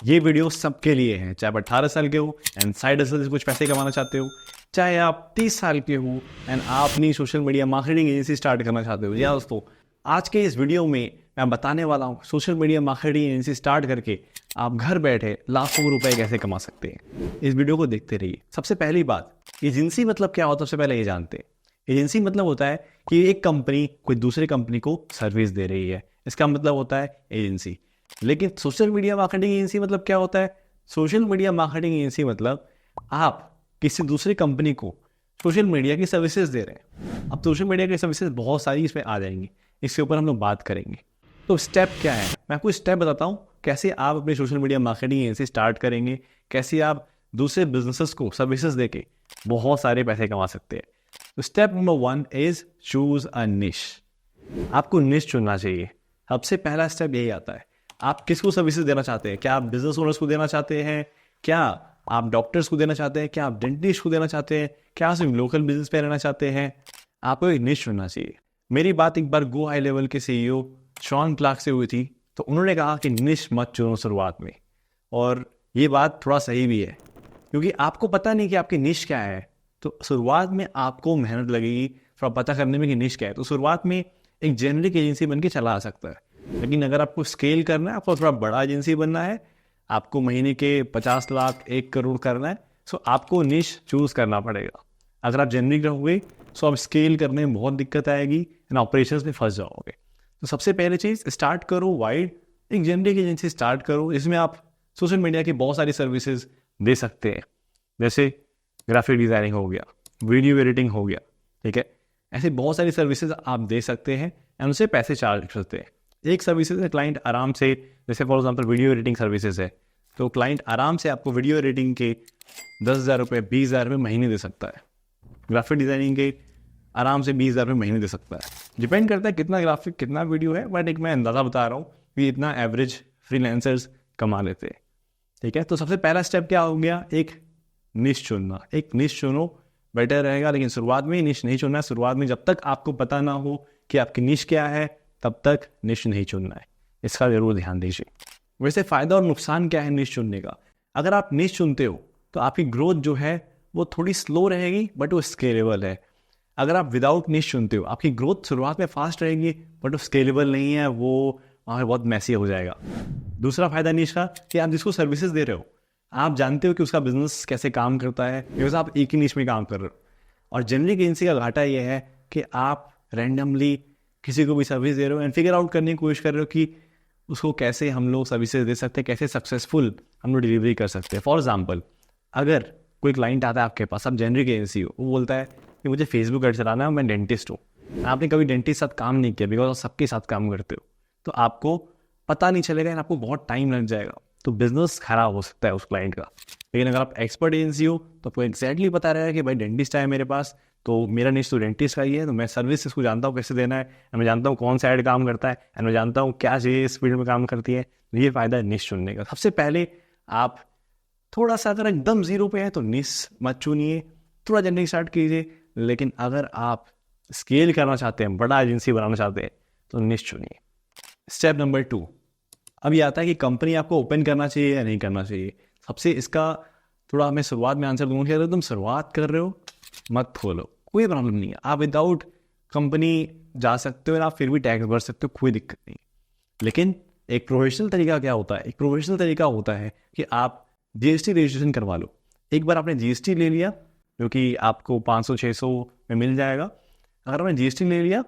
ये वीडियो सबके लिए है, चाहे आप 18 साल के हो एंड साइड हसल से कुछ पैसे कमाना चाहते हो, चाहे आप 30 साल के हो एंड आप अपनी social media marketing agency start करना चाहते हो। या दोस्तों, आज के इस वीडियो में मैं बताने वाला हूँ social media marketing agency start करके आप घर बैठे लाखों रुपए कैसे कमा सकते हैं। इस वीडियो को देखते रहिए। सबसे पहली बात, एजेंसी मतलब क्या होता है सबसे पहले ये जानते हैं। एजेंसी मतलब होता है कि एक कंपनी कोई दूसरी कंपनी को सर्विस दे रही है, इसका मतलब होता है एजेंसी। लेकिन सोशल मीडिया मार्केटिंग एजेंसी मतलब क्या होता है? सोशल मीडिया मार्केटिंग एजेंसी मतलब आप किसी दूसरी कंपनी को सोशल मीडिया की सर्विसेज दे रहे हैं। अब सोशल मीडिया की सर्विसेज बहुत सारी इसमें आ जाएंगी, इसके ऊपर हम लोग बात करेंगे। तो स्टेप क्या है, मैं आपको स्टेप बताता हूँ कैसे आप अपनी social media marketing agency start करेंगे, कैसे आप दूसरे बिजनेसेस को सर्विसेज देके बहुत सारे पैसे कमा सकते हैं। तो step number 1 is choose a निश। आपको निश चुनना चाहिए। सबसे पहला स्टेप यही आता है, आप किसको सर्विसेज देना चाहते हैं? क्या आप बिजनेस ओनर्स को देना चाहते हैं? क्या आप डॉक्टर्स को देना चाहते हैं? क्या आप डेंटिस्ट को देना चाहते हैं? क्या आप सिर्फ लोकल बिजनेस पे रहना चाहते हैं? आपको एक निश चुनना चाहिए। मेरी बात एक बार गो हाई लेवल के सीईओ शॉन क्लार्क से हुई थी, तो उन्होंने कहा कि निश मत चुनो शुरुआत में। और ये बात थोड़ा सही भी है, क्योंकि आपको पता नहीं कि आपकी निश क्या है। तो शुरुआत में आपको मेहनत लगेगी थोड़ा पता करने में कि निश क्या है। तो शुरुआत में एक जेनरिक एजेंसी बन के चला आ सकता है, लेकिन अगर आपको स्केल करना है, आपको थोड़ा बड़ा एजेंसी बनना है, आपको महीने के 50 लाख 1 करोड़ करना है, सो आपको निश चूज करना पड़ेगा। अगर आप जेनरिक रहोगे तो आप स्केल करने में बहुत दिक्कत आएगी एंड ऑपरेशंस में फंस जाओगे। तो सबसे पहले चीज़, स्टार्ट करो वाइड, एक जेनरिक एजेंसी स्टार्ट करो। इसमें आप सोशल मीडिया की बहुत सारी सर्विसेज दे सकते हैं, जैसे ग्राफिक डिजाइनिंग हो गया, वीडियो एडिटिंग हो गया, ठीक है। ऐसे बहुत सारी सर्विसेज आप दे सकते हैं एंड उनसे पैसे चार्ज कर सकते हैं। एक सर्विसेज है क्लाइंट आराम से, जैसे for example video editing services है, तो क्लाइंट आराम से आपको वीडियो एडिटिंग के 10,000 रुपये 20,000 रुपये महीने दे सकता है। ग्राफिक डिजाइनिंग के आराम से 20,000 रुपये महीने दे सकता है। डिपेंड करता है कितना ग्राफिक कितना वीडियो है, बट एक मैं अंदाज़ा बता रहा हूँ कि इतना एवरेज फ्रीलांसर्स कमा लेते हैं, ठीक है। तो सबसे पहला स्टेप क्या हो गया, एक निश चुनना। एक निश चुनो, बेटर रहेगा। लेकिन शुरुआत में निश नहीं चुनना है। शुरुआत में जब तक आपको पता ना हो कि आपकी निश क्या है, तब तक निश नहीं चुनना है। इसका जरूर ध्यान दीजिए। वैसे फायदा और नुकसान क्या है निश चुनने का? अगर आप निश चुनते हो तो आपकी ग्रोथ जो है वो थोड़ी स्लो रहेगी, बट वो स्केलेबल है। अगर आप विदाउट निश चुनते हो, आपकी ग्रोथ शुरुआत में फास्ट रहेगी, बट वो स्केलेबल नहीं है, वो बहुत मैसी हो जाएगा। दूसरा फायदा निश का कि आप जिसको सर्विसेज दे रहे हो, आप जानते हो कि उसका बिजनेस कैसे काम करता है, बिकॉज आप एक ही निश में काम कर रहे हो। और जेनरिक एजेंसी का घाटा यह है कि आप रैंडमली किसी को भी सर्विस दे रहे हो एंड फिगर आउट करने की कोशिश कर रहे हो कि उसको कैसे हम लोग सर्विसेज दे सकते हैं, कैसे सक्सेसफुल हम लोग डिलीवरी कर सकते हैं। फॉर एग्जाम्पल, अगर कोई क्लाइंट आता है आपके पास, आप जेनरिक एजेंसी हो, वो बोलता है कि मुझे फेसबुक ऐड चलाना है, मैं डेंटिस्ट हूँ। आपने कभी डेंटिस्ट साथ काम नहीं किया, बिकॉज आप सबके साथ काम करते हो, तो आपको पता नहीं चलेगा एंड आपको बहुत टाइम लग जाएगा, तो बिजनेस खराब हो सकता है उस क्लाइंट का। लेकिन अगर आप एक्सपर्ट एजेंसी हो तो आपको एक्जैक्टली पता रहेगा कि भाई डेंटिस्ट है मेरे पास, तो मेरा निश तो डेंटिस्ट का ही है, तो मैं सर्विस इसको जानता हूँ कैसे देना है, एंड मैं जानता हूँ कौन सा ऐड काम करता है, एंड मैं जानता हूँ क्या चीज़ इस फील्ड में काम करती है। तो ये फायदा है निश चुनने का। सबसे पहले आप थोड़ा सा, अगर एकदम जीरो पे है तो निश मत चुनिए, थोड़ा जनरल स्टार्ट कीजिए। लेकिन अगर आप स्केल करना चाहते हैं, बड़ा एजेंसी बनाना चाहते हैं, तो निश चुनिए। स्टेप नंबर 2, अब ये आता है कि कंपनी आपको ओपन करना चाहिए या नहीं करना चाहिए। सबसे इसका थोड़ा मैं शुरुआत में आंसर दूंगा कि अगर तुम शुरुआत कर रहे हो, मत खोलो, कोई प्रॉब्लम नहीं है। आप विदाउट कंपनी जा सकते हो और आप फिर भी टैक्स भर सकते हो, कोई दिक्कत नहीं। लेकिन एक प्रोफेशनल तरीका क्या होता है? एक प्रोफेशनल तरीका होता है कि आप जीएसटी रजिस्ट्रेशन करवा लो। एक बार आपने जीएसटी ले लिया, जो कि आपको 500-600 में मिल जाएगा। अगर आपने जीएसटी ले लिया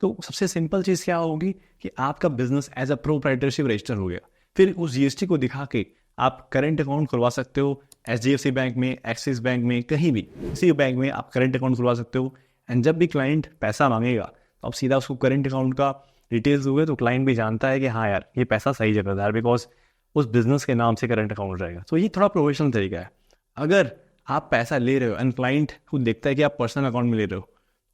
तो सबसे सिंपल चीज़ क्या होगी कि आपका business as a proprietorship register हो गया। फिर उस जीएसटी को दिखा के आप करंट अकाउंट खुलवा सकते हो, एचडीएफसी बैंक में, एक्सिस बैंक में, कहीं भी किसी बैंक में आप करंट अकाउंट खुलवा सकते हो। एंड जब भी क्लाइंट पैसा मांगेगा तो आप सीधा उसको करंट अकाउंट का डिटेल्स दोगे, तो क्लाइंट भी जानता है कि हाँ यार, ये पैसा सही जगह था, बिकॉज उस बिजनेस के नाम से करंट अकाउंट रहेगा। तो ये थोड़ा प्रोफेशनल तरीका है। अगर आप पैसा ले रहे हो एंड क्लाइंट खुद देखता है कि आप पर्सनल अकाउंट में ले रहे हो,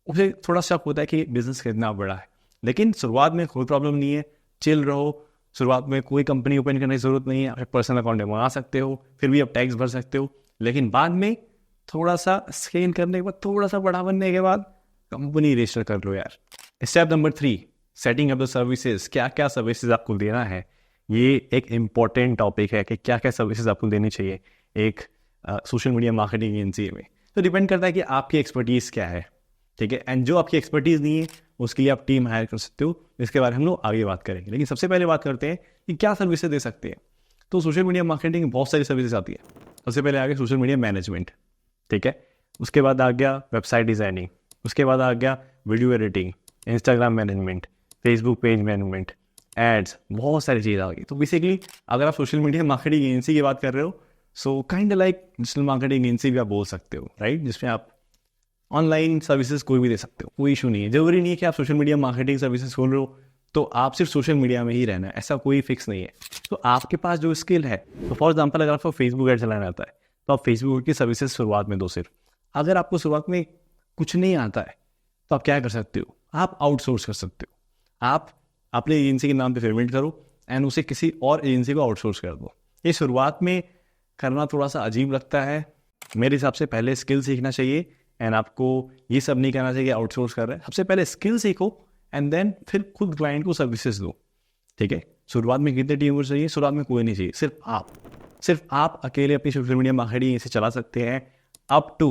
उसे थोड़ा शक होता है कि बिजनेस कितना बड़ा है। लेकिन शुरुआत में कोई प्रॉब्लम नहीं है, चिल रहो। शुरुआत में कोई कंपनी ओपन करने की जरूरत नहीं है, आप पर्सनल अकाउंट मंगा सकते हो, फिर भी आप टैक्स भर सकते हो। लेकिन बाद में थोड़ा सा स्केल करने के बाद, थोड़ा सा बड़ा बनने के बाद कंपनी रजिस्टर कर लो यार। Step number 3, setting up the services. क्या क्या सर्विसेज आपको देना है, ये एक इम्पॉर्टेंट टॉपिक है कि क्या क्या सर्विसेज आपको देनी चाहिए एक सोशल मीडिया मार्केटिंग एजेंसी में। तो डिपेंड करता है कि आपकी एक्सपर्टीज़ क्या है, ठीक है। एंड जो आपकी एक्सपर्टीज़ नहीं है उसके लिए आप टीम हायर कर सकते हो, इसके बारे में हम लोग आगे बात करेंगे। लेकिन सबसे पहले बात करते हैं कि क्या सर्विसेज दे सकते हैं। तो सोशल मीडिया मार्केटिंग में बहुत सारी सर्विसेज आती है। सबसे पहले आ गया सोशल मीडिया मैनेजमेंट, ठीक है। उसके बाद आ गया वेबसाइट डिज़ाइनिंग, उसके बाद आ गया video editing, Instagram management, Facebook page management, ads, बहुत सारी चीज़ आ गई। तो बेसिकली अगर आप सोशल मीडिया मार्केटिंग एजेंसी की बात कर रहे हो, so kind like digital marketing agency भी आप बोल सकते हो, राइट, जिसमें आप ऑनलाइन सर्विसेज कोई भी दे सकते हो, कोई इशू नहीं है। जरूरी नहीं है कि आप सोशल मीडिया मार्केटिंग सर्विसेज खोल रहे हो तो आप सिर्फ सोशल मीडिया में ही रहना है, ऐसा कोई फिक्स नहीं है। तो आपके पास जो स्किल है, तो फॉर एग्जांपल अगर आपको फेसबुक ऐड चलाना आता है तो आप फेसबुक की सर्विसेज शुरुआत में दो सिर्फ। अगर आपको शुरुआत में कुछ नहीं आता है तो आप क्या कर सकते हो, आप आउटसोर्स कर सकते हो। आप अपने एजेंसी के नाम पे पेमेंट करो एंड उसे किसी और एजेंसी को आउटसोर्स कर दो। ये शुरुआत में करना थोड़ा सा अजीब लगता है, मेरे हिसाब से पहले स्किल सीखना चाहिए एंड आपको ये सब नहीं करना चाहिए आउटसोर्स कर रहे हैं। सबसे पहले स्किल सीखो एंड देन फिर खुद क्लाइंट को सर्विसेज दो, ठीक है। शुरुआत में कितने टीम वर्क चाहिए, शुरुआत में कोई नहीं चाहिए, सिर्फ आप अकेले अपनी सोशल मीडिया मार्केटिंग ऐसे चला सकते हैं। Up to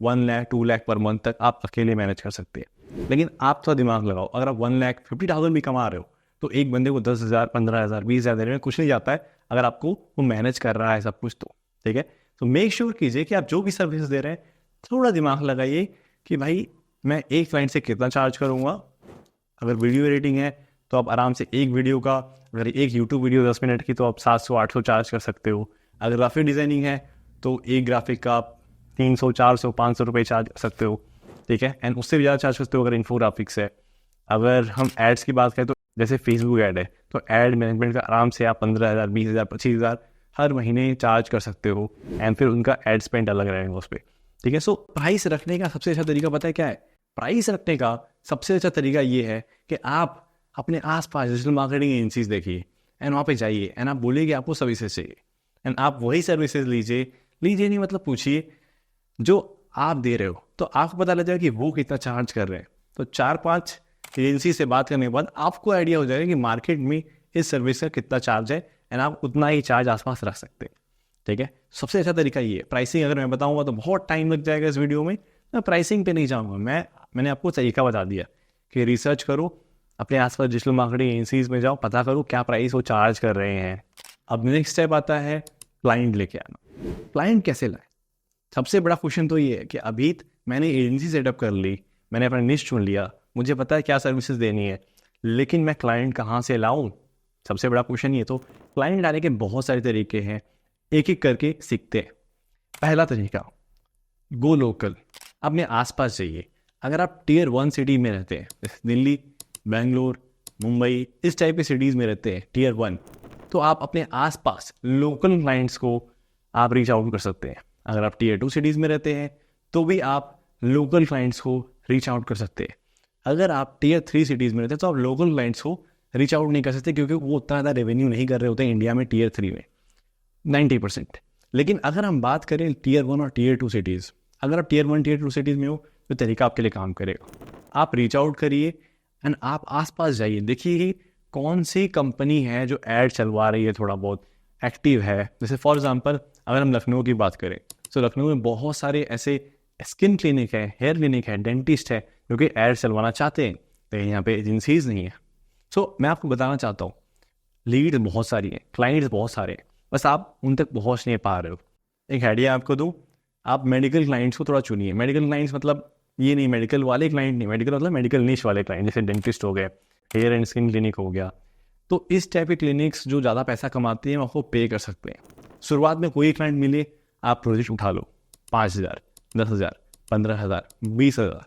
1 lakh 2 lakh per month तक आप अकेले मैनेज कर सकते हैं। लेकिन आप थोड़ा दिमाग लगाओ, अगर आप 1,50,000 भी कमा रहे हो तो एक बंदे को 10,000 15,000 20,000 देने में कुछ नहीं जाता है अगर आपको वो मैनेज कर रहा है सब कुछ, तो ठीक है। तो मेक श्योर कीजिए कि आप जो भी सर्विस दे रहे हैं थोड़ा दिमाग लगाइए कि भाई मैं एक क्लाइंट से कितना चार्ज करूँगा। अगर वीडियो एडिटिंग है तो आप आराम से एक वीडियो का, अगर एक यूट्यूब वीडियो 10 मिनट की तो आप 700-800 चार्ज कर सकते हो। अगर ग्राफिक डिज़ाइनिंग है तो एक ग्राफिक का आप 300-400-500 रुपये चार्ज कर सकते हो, ठीक है। एंड उससे भी ज़्यादा चार्ज कर सकते हो अगर इन्फोग्राफिक्स है। अगर हम एड्स की बात करें तो जैसे फेसबुक ऐड है तो एड मैनेजमेंट का आराम से आप 15,000 20,000 25,000 हर महीने चार्ज कर सकते हो एंड फिर उनका एड स्पेंड अलग रहेगा उस पर, ठीक है। सो प्राइस रखने का सबसे अच्छा तरीका पता है क्या है? प्राइस रखने का सबसे अच्छा तरीका ये है कि आप अपने आसपास डिजिटल मार्केटिंग एजेंसीज देखिए एंड वहाँ पे जाइए एंड आप बोलिए कि आपको सर्विसेज चाहिए एंड आप वही सर्विसेज लीजिए नहीं मतलब पूछिए जो आप दे रहे हो, तो आपको पता लग जाएगा कि वो कितना चार्ज कर रहे हैं। तो 4-5 एजेंसी से बात करने के बाद आपको आइडिया हो जाएगा कि मार्केट में इस सर्विस का कितना चार्ज है एंड आप उतना ही चार्ज आसपास रख सकते हैं, ठीक है। सबसे अच्छा तरीका ये है। प्राइसिंग अगर मैं बताऊंगा तो बहुत टाइम लग जाएगा इस वीडियो में, मैं प्राइसिंग पे नहीं जाऊंगा। मैंने आपको तरीका बता दिया कि रिसर्च करो, अपने आसपास डिजिटल मार्केटिंग एजेंसीज में जाओ, पता करो क्या प्राइस वो चार्ज कर रहे हैं। अब नेक्स्ट स्टेप आता है क्लाइंट लेके आना। क्लाइंट कैसे लाए? सबसे बड़ा क्वेश्चन तो ये है कि अभी मैंने एजेंसी सेटअप कर ली, मैंने अपना निश चुन लिया, मुझे पता है क्या सर्विसेज देनी है, लेकिन मैं क्लाइंट कहाँ से लाऊं? सबसे बड़ा क्वेश्चन ये। तो क्लाइंट लाने के बहुत सारे तरीके हैं, एक एक करके सीखते हैं। पहला तरीका, गो लोकल, अपने आसपास जाइए। अगर आप टियर 1 सिटी में रहते हैं, दिल्ली, बेंगलोर, मुंबई, इस टाइप की सिटीज़ में रहते हैं टियर 1, तो आप अपने आसपास लोकल क्लाइंट्स को आप रीच आउट कर सकते हैं। अगर आप टियर 2 सिटीज़ में रहते हैं तो भी आप लोकल क्लाइंट्स को रीच आउट कर सकते हैं। अगर आप टियर 3 सिटीज़ में रहते हैं तो आप लोकल क्लाइंट्स को रीच आउट नहीं कर सकते क्योंकि वो उतना ज़्यादा रेवेन्यू नहीं कर रहे होते हैं इंडिया में टियर 3 में 90%। लेकिन अगर हम बात करें टियर 1 और टियर 2 सिटीज़, अगर आप टियर 1 टियर 2 सिटीज़ में हो तो तरीका आपके लिए काम करेगा। आप रीच आउट करिए एंड आप आसपास जाइए, देखिए कि कौन सी कंपनी है जो ऐड चलवा रही है, थोड़ा बहुत एक्टिव है। जैसे फॉर एग्जांपल अगर हम लखनऊ की बात करें तो लखनऊ में बहुत सारे ऐसे स्किन क्लिनिक है, हेयर क्लिनिक है, डेंटिस्ट है जो कि ऐड चलवाना चाहते हैं, लेकिन यहाँ पे एजेंसीज नहीं है। सो मैं आपको बताना चाहता हूँ, लीड बहुत सारी हैं, क्लाइंट्स बहुत सारे हैं, बस आप उन तक पहुँच नहीं पा रहे हो। एक आइडिया आपको दूँ, आप मेडिकल क्लाइंट्स को थोड़ा चुनिए। मेडिकल क्लाइंट्स मतलब ये नहीं मेडिकल वाले क्लाइंट नहीं, मेडिकल मतलब मेडिकल निश वाले क्लाइंट, जैसे डेंटिस्ट हो गए, हेयर एंड स्किन क्लिनिक हो गया। तो इस टाइप के क्लिनिक्स जो ज़्यादा पैसा कमाते हैं आपको पे कर सकते हैं। शुरुआत में कोई क्लाइंट मिले, आप प्रोजेक्ट उठा लो, 5,000 10,000 15,000 20,000,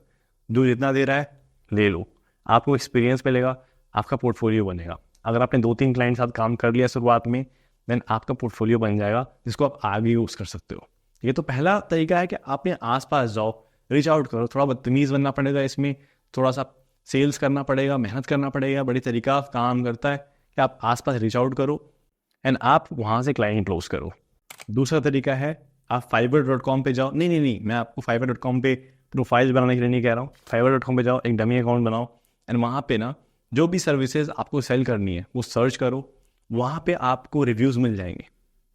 जो जितना दे रहा है ले लो, आपको एक्सपीरियंस मिलेगा, आपका पोर्टफोलियो बनेगा। अगर आपने 2-3 क्लाइंट साथ काम कर लिया शुरुआत में, देन आपका पोर्टफोलियो बन जाएगा जिसको आप आगे यूज़ कर सकते हो। ये तो पहला तरीका है कि आप अपने आसपास जाओ, रीच आउट करो। थोड़ा बदतमीज़ बनना पड़ेगा, इसमें थोड़ा सा सेल्स करना पड़ेगा, मेहनत करना पड़ेगा। बड़ी तरीका काम करता है कि आप आसपास रीच आउट करो एंड आप वहाँ से क्लाइंट क्लोज करो। दूसरा तरीका है आप fiverr.com पे जाओ। नहीं, मैं आपको fiverr.com पे प्रोफाइल बनाने के लिए नहीं कह रहा हूँ। fiverr.com पे जाओ, एक डमी अकाउंट बनाओ एंड वहाँ पे ना जो भी सर्विसेज आपको सेल करनी है वो सर्च करो, वहाँ पे आपको रिव्यूज़ मिल जाएंगे,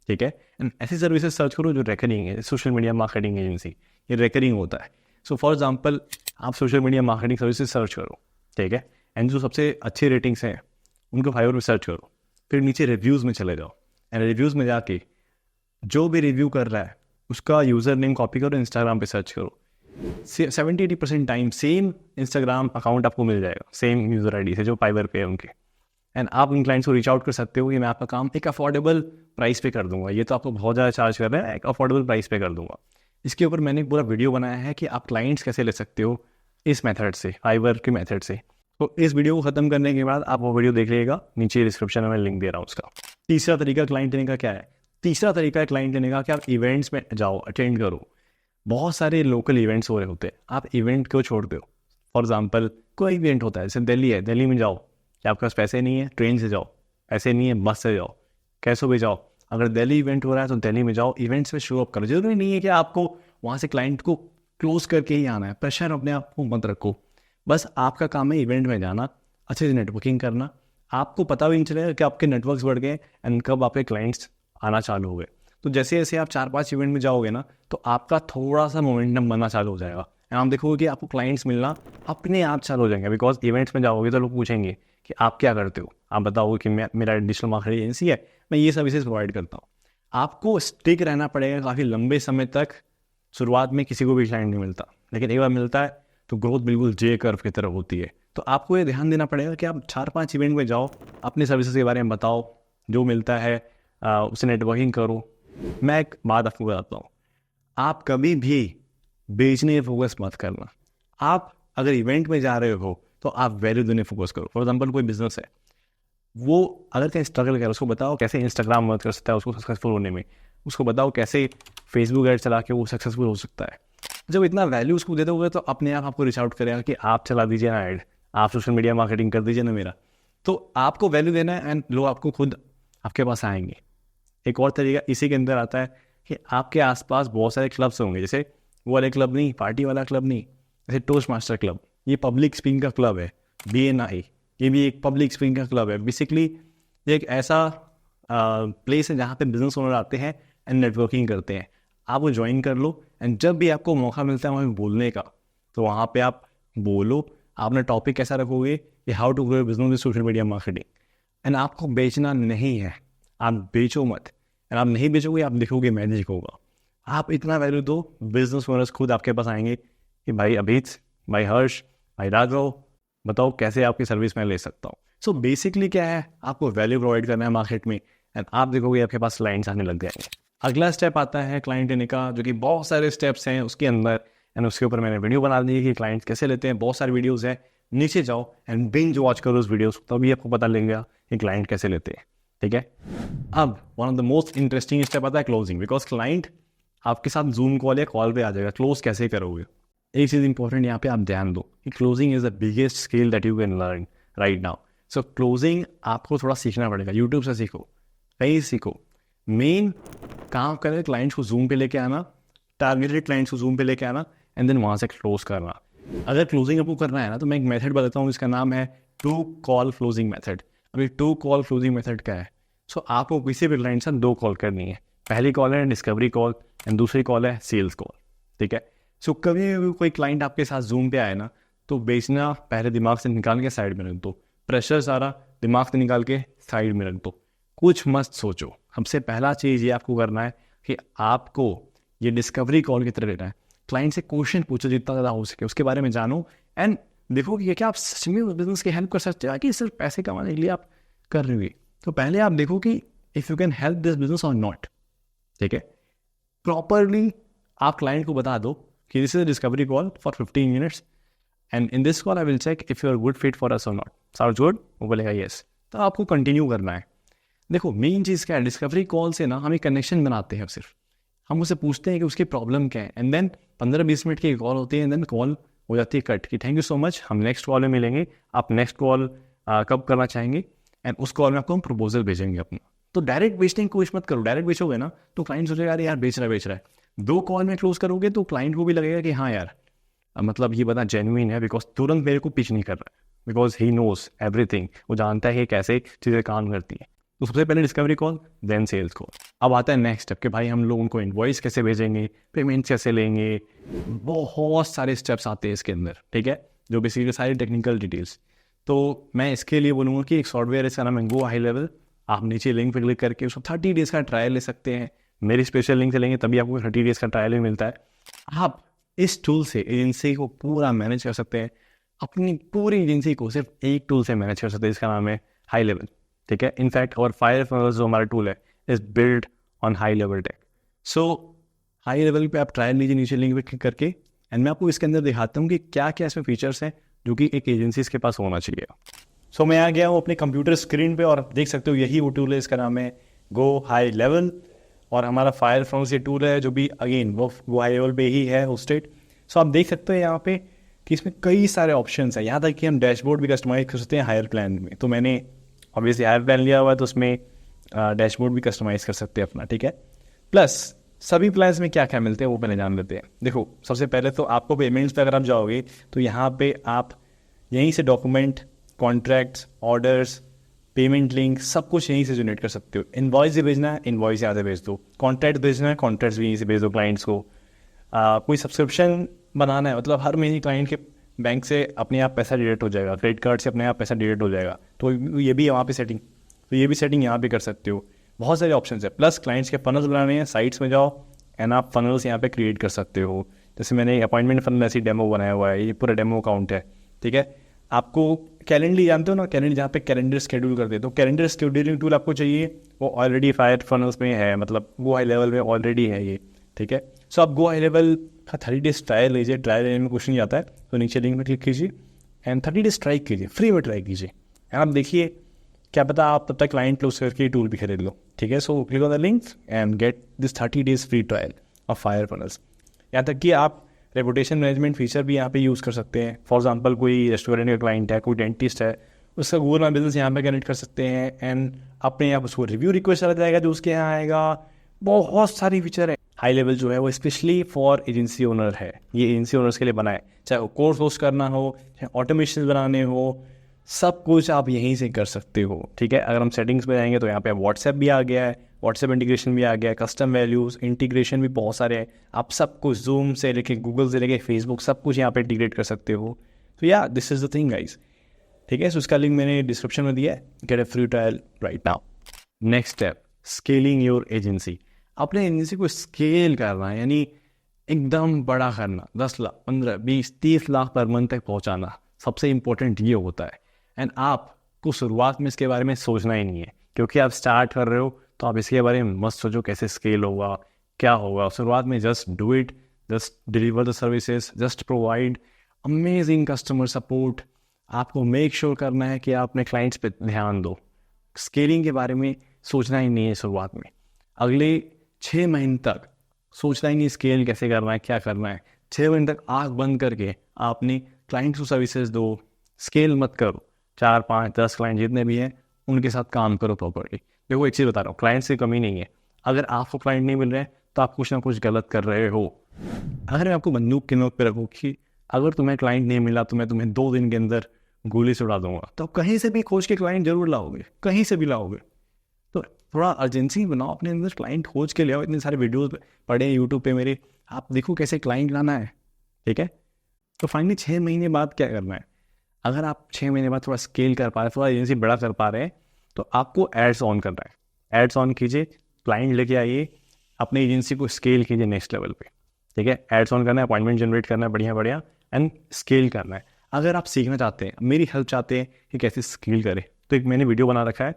ठीक है। एंड ऐसी सर्विसेज सर्च करो जो रेकरिंग है। सोशल मीडिया मार्केटिंग एजेंसी, ये रेकरिंग होता है। सो फॉर एग्जांपल आप social media marketing services search करो, ठीक है। एंड जो सबसे अच्छे रेटिंग्स हैं उनको फाइवर में सर्च करो, फिर नीचे रिव्यूज़ में चले जाओ एंड रिव्यूज़ में जाके जो भी रिव्यू कर रहा है उसका यूज़र नेम कॉपी करो, इंस्टाग्राम पे सर्च करो। 70-80% टाइम सेम इंस्टाग्राम अकाउंट आपको मिल जाएगा, सेम यूज़र आईडी से जो फाइवर पे है उनके। एंड आप उन क्लाइंट्स को रीच आउट कर सकते हो कि मैं आपका काम एक अफोर्डेबल प्राइस पे कर दूंगा, ये तो आपको बहुत ज़्यादा चार्ज कर रहे हैं, एक अफोर्डेबल प्राइस पे कर दूंगा। इसके ऊपर मैंने पूरा वीडियो बनाया है कि आप क्लाइंट्स कैसे ले सकते हो इस मेथड से, फाइवर के मेथड से। तो इस वीडियो को ख़त्म करने के बाद आप वो वीडियो देख लीजिएगा, नीचे डिस्क्रिप्शन में मैं लिंक दे रहा हूँ उसका। तीसरा तरीका क्लाइंट लेने का क्या है? तीसरा तरीका है क्लाइंट लेने का कि आप इवेंट्स में जाओ, अटेंड करो। बहुत सारे लोकल इवेंट्स हो रहे होते हैं, आप इवेंट क्यों छोड़ते हो? फॉर एग्जांपल कोई इवेंट होता है, जैसे दिल्ली है, दिल्ली में जाओ, क्या आपके पास पैसे नहीं है? ट्रेन से जाओ, पैसे नहीं है बस से जाओ, कैसे भी जाओ। अगर दिल्ली इवेंट हो रहा है तो दिल्ली में जाओ, इवेंट्स में शो अप करो। जरूरी नहीं है कि आपको वहाँ से क्लाइंट को क्लोज करके ही आना है, प्रेशर अपने आप को मत रखो। बस आपका काम है इवेंट में जाना, अच्छे से नेटवर्किंग करना। आपको पता भी नहीं चलेगा कि आपके नेटवर्क्स बढ़ गए एंड कब आपके क्लाइंट्स आना चालू हो गए। तो जैसे जैसे आप 4-5 इवेंट में जाओगे ना, तो आपका थोड़ा सा मोमेंटम बनना चालू हो जाएगा एंड आप देखोगे कि आपको क्लाइंट्स मिलना अपने आप चालू हो जाएंगे। बिकॉज इवेंट्स में जाओगे तो लोग पूछेंगे कि आप क्या करते हो, आप बताओगे कि मेरा डिजिटल मार्केटिंग एजेंसी है, मैं ये सर्विसेज प्रोवाइड करता हूँ। आपको स्टिक रहना पड़ेगा काफ़ी लंबे समय तक। शुरुआत में किसी को भी क्लाइंट नहीं मिलता, लेकिन एक बार मिलता है तो ग्रोथ बिल्कुल जे कर्व की तरह होती है। तो आपको ये ध्यान देना पड़ेगा कि आप 4-5 इवेंट में जाओ, अपने सर्विसेज के बारे में बताओ, जो मिलता है उससे नेटवर्किंग करो। मैं एक बात आपको बताता हूँ, आप कभी भी बेचने पे फोकस मत करना। आप अगर इवेंट में जा रहे हो तो आप वैल्यू देने फोकस करो। फॉर एग्जांपल कोई बिजनेस है, वो अगर कहीं स्ट्रगल कर रहा है, उसको बताओ कैसे इंस्टाग्राम मदद कर सकता है उसको सक्सेसफुल होने में। उसको बताओ कैसे फेसबुक ऐड चला के वो सक्सेसफुल हो सकता है। जब इतना वैल्यू उसको दे दोगे तो अपने आप आपको रीच आउट करेगा कि आप चला दीजिए ना ऐड, आप सोशल मीडिया मार्केटिंग कर दीजिए ना मेरा। तो आपको वैल्यू देना है एंड लोग आपको खुद आपके पास आएंगे। एक और तरीका इसी के अंदर आता है कि आपके आसपास बहुत सारे क्लब्स होंगे, जैसे वो वाले क्लब नहीं, पार्टी वाला क्लब नहीं, जैसे टोस्ट मास्टर क्लब, ये पब्लिक स्पीकिंग का क्लब है। BNI, ये भी एक पब्लिक स्पीकिंग का क्लब है। बेसिकली ये एक ऐसा प्लेस है जहाँ पे बिजनेस ओनर आते हैं एंड नेटवर्किंग करते हैं। आप वो ज्वाइन कर लो एंड जब भी आपको मौका मिलता है वहाँ बोलने का, तो वहाँ पे आप बोलो। आपने टॉपिक कैसा रखोगे कि how to grow business with social media marketing. And आपको बेचना नहीं है, आप बेचो मत। एंड आप नहीं बेचोगे, आप देखोगे मैजिक होगा। आप इतना वैल्यू दो, बिजनेस ओनर्स खुद आपके पास आएंगे कि भाई अभित, भाई हर्ष, भाई राघव, बताओ कैसे आपकी सर्विस मैं ले सकता हूँ। सो बेसिकली क्या है, आपको वैल्यू प्रोवाइड करना है मार्केट में एंड आप देखोगे आपके पास क्लाइंट्स आने लग जाएंगे। अगला स्टेप आता है क्लाइंट लेने का, जो कि बहुत सारे स्टेप्स हैं उसके अंदर एंड उसके ऊपर मैंने वीडियो बना दी है कि क्लाइंट्स कैसे लेते हैं। बहुत सारे वीडियोज़ हैं, नीचे जाओ एंड बिंज वॉच करो उस वीडियोस, तभी आपको पता लगेगा कि क्लाइंट कैसे लेते हैं, ठीक है। अब one of the most interesting step आता है क्लोजिंग। बिकॉज क्लाइंट आपके साथ जूम कॉल या कॉल पे आ जाएगा, क्लोज कैसे करोगे? एक चीज़ इंपॉर्टेंट यहाँ पे आप ध्यान दो कि closing is the biggest skill that you can learn right now. So closing आपको थोड़ा सीखना पड़ेगा, यूट्यूब से सीखो, कहीं सीखो। मेन काम करें क्लाइंट्स को जूम पे लेके आना, टारगेटेड क्लाइंट्स को जूम पे लेके आना एंड देन वहाँ से क्लोज करना। अगर क्लोजिंग आपको करना है ना, तो मैं एक मेथड बताता हूँ, इसका नाम है 2 कॉल क्लोजिंग मेथड। अभी 2 कॉल क्लोजिंग मेथड क्या है? सो आपको किसी भी क्लाइंट से 2 कॉल करनी है। पहली कॉल है डिस्कवरी कॉल एंड दूसरी कॉल है सेल्स कॉल, ठीक है। सो कभी भी कोई क्लाइंट आपके साथ जूम पे आए ना, तो बेचना पहले दिमाग से निकाल के साइड में रख दो, प्रेशर सारा दिमाग से निकाल के साइड में रख दो, कुछ मत सोचो। सबसे पहला चीज़ ये आपको करना है कि आपको ये डिस्कवरी कॉल की तरह लेना है। क्लाइंट से क्वेश्चन पूछो जितना ज़्यादा हो सके, उसके बारे में जानो एंड देखो कि क्या आप सच में उस बिजनेस की हेल्प कर सकते हो कि सिर्फ पैसे कमाने के लिए आप कर रहे हो। तो पहले आप देखो कि if you can help this business और नॉट, ठीक है। प्रॉपरली आप क्लाइंट को बता दो कि this is a discovery call for 15 minutes and in this call I will check if you are good fit for us और नॉट। Sounds good? वो बोलेगा येस, तो आपको कंटिन्यू करना है। देखो मेन चीज़ क्या है, डिस्कवरी कॉल से ना हम एक कनेक्शन बनाते हैं। सिर्फ हम उससे पूछते हैं कि उसकी प्रॉब्लम क्या है एंड देन 15-20 मिनट की कॉल होती है एंड देन कॉल हो जाती है कट, कि थैंक यू सो मच, हम नेक्स्ट कॉल में मिलेंगे, आप नेक्स्ट कॉल कब करना चाहेंगे, एंड उस कॉल में आपको हम प्रपोजल भेजेंगे अपना। तो डायरेक्ट बेचने की कोशिश मत करो। डायरेक्ट बेचोगे ना तो क्लाइंट सोचेगा अरे यार बेच रहा है। 2 कॉल में क्लोज करोगे तो क्लाइंट को भी लगेगा कि हाँ यार मतलब ये बता जेन्युइन है, बिकॉज तुरंत मेरे को पिच नहीं कर रहा है, बिकॉज ही नोज एवरीथिंग, वो जानता है कि कैसे चीज़ें काम करती हैं। तो सबसे पहले discovery call, then sales call. अब आता है नेक्स्ट स्टेप कि भाई हम लोग उनको इनवॉइस कैसे भेजेंगे, पेमेंट्स कैसे लेंगे, बहुत सारे स्टेप्स आते हैं इसके अंदर, ठीक है, जो बेसिकली सारी टेक्निकल डिटेल्स। तो मैं इसके लिए बोलूँगा कि एक सॉफ्टवेयर इसका नाम है गो हाई लेवल। आप नीचे लिंक पर क्लिक करके उसको 30 डेज़ का ट्रायल ले सकते हैं। मेरी स्पेशल लिंक से लेंगे तभी आपको 30 डेज़ का ट्रायल भी मिलता है। आप इस टूल से एजेंसी को पूरा मैनेज कर सकते हैं, अपनी पूरी एजेंसी को सिर्फ एक टूल से मैनेज कर सकते हैं। इसका नाम है हाई लेवल, ठीक है। इनफैक्ट और फायर फनल्स जो हमारा टूल है is build on high level tech. So high level पे आप ट्रायल लीजिए नीचे लिंक पे क्लिक करके, एंड मैं आपको इसके अंदर दिखाता हूँ कि क्या क्या इसमें फीचर्स हैं जो कि एक एजेंसी के पास होना चाहिए। सो मैं आ गया हूँ अपने कंप्यूटर स्क्रीन पे और देख सकते हो यही वो टूल है, इसका नाम है गो हाई लेवल। और हमारा फायर फ्रॉन्स ये टूल है जो भी अगेन वो गो हाई लेवल पे ही है होस्टेड। सो आप देख सकते हो यहाँ पे कि इसमें कई सारे ऑप्शंस हैं, यहाँ तक कि हम डैशबोर्ड भी कस्टमाइज कर सकते हैं हायर प्लान में। तो मैंने ऑब्वियसली हायर प्लान लिया हुआ है तो उसमें डैशबोर्ड भी कस्टमाइज़ कर सकते हैं अपना, ठीक है। प्लस सभी प्लान्स में क्या क्या मिलते हैं वो पहले जान लेते हैं। देखो सबसे पहले तो आपको पेमेंट्स पे अगर आप जाओगे तो यहाँ पे आप यहीं से document, contracts, orders, payment link सब कुछ यहीं से जनरेट कर सकते हो। इनवॉइस से भेजना है, इनवॉइस यहाँ से भेज दो। कॉन्ट्रैक्ट भेजना है, कॉन्ट्रैक्ट्स भी यहीं से भेज दो क्लाइंट्स को। कोई सब्सक्रिप्शन बनाना है, मतलब हर महीने क्लाइंट के बैंक से अपने आप पैसा डिडक्ट हो जाएगा, क्रेडिट कार्ड से अपने आप पैसा डिडक्ट हो जाएगा, तो ये भी है वहाँ पे सेटिंग। तो ये भी सेटिंग यहाँ पे कर सकते हो। बहुत सारे ऑप्शंस है। प्लस क्लाइंट्स के फनल्स बनाने हैं, साइट्स में जाओ एंड आप फनल्स यहाँ पे क्रिएट कर सकते हो। जैसे मैंने अपॉइंटमेंट फनल ऐसी डेमो बनाया हुआ है, ये पूरा डेमो अकाउंट है, ठीक है। आपको कैलेंडली जानते हो ना, कैलेंडर जहाँ पे कैलेंडर शेड्यूल करते हैं, तो कैलेंडर शेड्यूलिंग टूल आपको चाहिए, वो ऑलरेडी फायर फनल्स में है, मतलब गो हाई लेवल में ऑलरेडी है ये, ठीक है। सो आप गो हाई लेवल का 30 डेज ट्रायल लीजिए। ट्रायल लेने में कुछ नहीं आता है, तो नीचे लिंक में क्लिक कीजिए एंड 30 डेज ट्राई कीजिए, फ्री में ट्राई कीजिए एंड आप देखिए, क्या पता आप तब तक क्लाइंट क्लोज करके टूल भी खरीद लो, ठीक है। So click on the link and get this 30 days free trial of fire funnels. यहाँ तक कि आप रेपुटेशन मैनेजमेंट फीचर भी यहाँ पे यूज़ कर सकते हैं। फॉर एग्जांपल कोई रेस्टोरेंट का क्लाइंट है, कोई डेंटिस्ट है, उसका गूगल माई बिजनेस यहाँ पे कनेक्ट कर सकते हैं एंड अपने आप उसको रिव्यू रिक्वेस्ट चला जाएगा जो उसके यहाँ आएगा। बहुत सारी फीचर है। हाई लेवल जो है वो स्पेशली फॉर एजेंसी ओनर है, ये एजेंसी ओनर्स के लिए बना है। चाहे वो कोर्स होस्ट करना हो, चाहे ऑटोमेशन बनाने हो, सब कुछ आप यहीं से कर सकते हो, ठीक है। अगर हम सेटिंग्स में जाएंगे तो यहाँ पे व्हाट्सएप भी आ गया है, व्हाट्सएप इंटीग्रेशन भी आ गया है, कस्टम वैल्यूज़ इंटीग्रेशन भी बहुत सारे हैं। आप सब कुछ जूम से लेके गूगल से लेके फेसबुक सब कुछ यहाँ पे इंटीग्रेट कर सकते हो। तो या this is the thing guys, ठीक है। सो उसका लिंक मैंने डिस्क्रिप्शन में दिया है, get a free trial right now. Next step, scaling your agency. अपने एजेंसी को स्केल करना है, यानी एकदम बड़ा करना, 10 लाख 15 20 30 लाख पर मंथ तक पहुँचाना, सबसे इंपॉर्टेंट ये होता है। एंड आपको शुरुआत में इसके बारे में सोचना ही नहीं है, क्योंकि आप स्टार्ट कर रहे हो तो आप इसके बारे में मत सोचो कैसे स्केल होगा, क्या होगा। शुरुआत में just do it, just deliver the services, just provide amazing customer support. आपको मेक श्योर करना है कि आप अपने क्लाइंट्स पे ध्यान दो। स्केलिंग के बारे में सोचना ही नहीं है शुरुआत में। अगले 6 महीने तक सोचना ही नहीं स्केल कैसे करना है, क्या करना है। 6 महीने तक आँख बंद करके आपने क्लाइंट को सर्विसेज दो, स्केल मत करो। 4 5 10 क्लाइंट जितने भी हैं उनके साथ काम करो प्रॉपर्ली। देखो एक चीज़ बता रहा हूँ, क्लाइंट्स की कमी नहीं है। अगर आपको क्लाइंट नहीं मिल रहे हैं तो आप कुछ ना कुछ गलत कर रहे हो। अगर मैं आपको बंदूक के नोक पे रखूँ कि अगर तुम्हें क्लाइंट नहीं मिला तो मैं तुम्हें 2 दिन के अंदर गोली से उड़ा दूंगा, तो आप कहीं से भी खोज के क्लाइंट जरूर लाओगे, कहीं से भी लाओगे। तो थोड़ा अर्जेंसी बनाओ अपने अंदर, क्लाइंट खोज के ले आओ। इतने सारे वीडियोस पड़े यूट्यूब पे मेरे, आप देखो कैसे क्लाइंट लाना है, ठीक है। तो फाइनली 6 महीने बाद क्या करना है, अगर आप 6 महीने बाद थोड़ा स्केल कर पा रहे हैं, थोड़ा एजेंसी बड़ा कर पा रहे हैं, तो आपको एड्स ऑन करना है। एड्स ऑन कीजिए, क्लाइंट लेके आइए, अपनी एजेंसी को स्केल कीजिए नेक्स्ट लेवल पे, ठीक है। एड्स ऑन करना है, अपॉइंटमेंट जनरेट करना है बढ़िया बढ़िया, एंड स्केल करना है। अगर आप सीखना चाहते हैं, मेरी हेल्प चाहते हैं कि कैसे स्केल करें, तो एक मैंने वीडियो बना रखा है,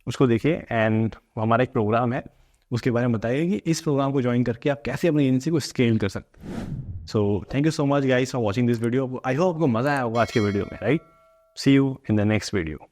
उसको देखिए। एंड हमारा एक प्रोग्राम है, उसके बारे में बताइए कि इस प्रोग्राम को ज्वाइन करके आप कैसे अपनी एजेंसी को स्केल कर सकते हैं। So thank you so much guys for watching this video. I hope आपको मज़ा आया होगा आज के वीडियो में, right. See you in the next video.